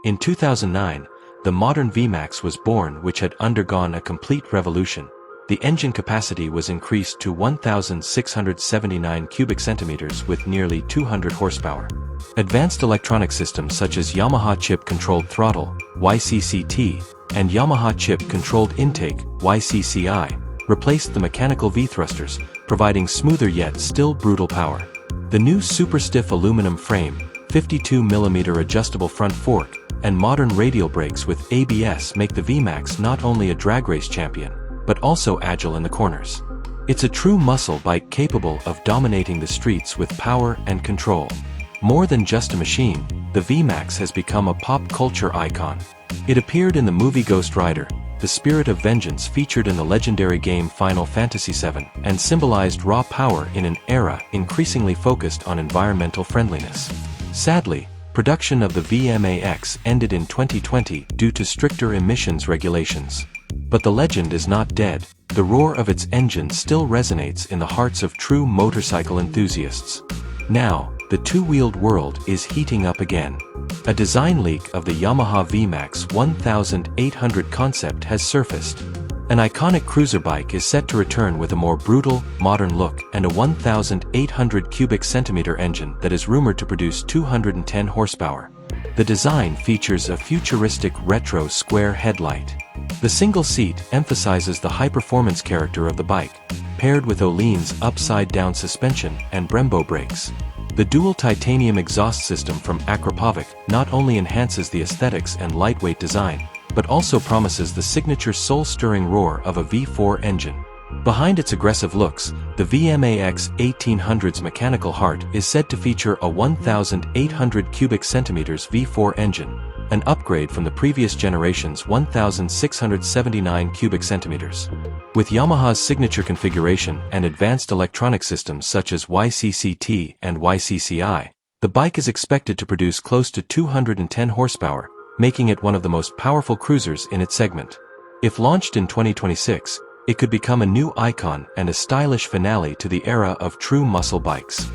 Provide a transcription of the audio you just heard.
In 2009, the modern VMax was born, which had undergone a complete revolution. The engine capacity was increased to 1,679 cubic centimeters with nearly 200 horsepower. Advanced electronic systems such as Yamaha Chip Controlled Throttle, YCCT, and Yamaha Chip Controlled Intake, YCCI, replaced the mechanical V-thrusters, providing smoother yet still brutal power. The new super stiff aluminum frame, 52mm adjustable front fork, and modern radial brakes with ABS make the VMax not only a drag race champion, but also agile in the corners. It's a true muscle bike capable of dominating the streets with power and control. More than just a machine, the VMax has become a pop culture icon. It appeared in the movie Ghost Rider, the spirit of vengeance featured in the legendary game Final Fantasy VII, and symbolized raw power in an era increasingly focused on environmental friendliness. Sadly, production of the VMax ended in 2020 due to stricter emissions regulations. But the legend is not dead. The roar of its engine still resonates in the hearts of true motorcycle enthusiasts. Now, the two-wheeled world is heating up again. A design leak of the Yamaha VMax 1800 concept has surfaced. An iconic cruiser bike is set to return with a more brutal, modern look and a 1,800 cubic centimeter engine that is rumored to produce 210 horsepower. The design features a futuristic retro square headlight. The single seat emphasizes the high-performance character of the bike, paired with Ohlins upside-down suspension and Brembo brakes. The dual titanium exhaust system from Akrapovic not only enhances the aesthetics and lightweight design, but also promises the signature soul-stirring roar of a V4 engine. Behind its aggressive looks, the VMax 1800's mechanical heart is said to feature a 1,800 cubic centimeters V4 engine, an upgrade from the previous generation's 1,679 cubic centimeters. With Yamaha's signature configuration and advanced electronic systems such as YCCT and YCCI, the bike is expected to produce close to 210 horsepower, making it one of the most powerful cruisers in its segment. If launched in 2026, it could become a new icon and a stylish finale to the era of true muscle bikes.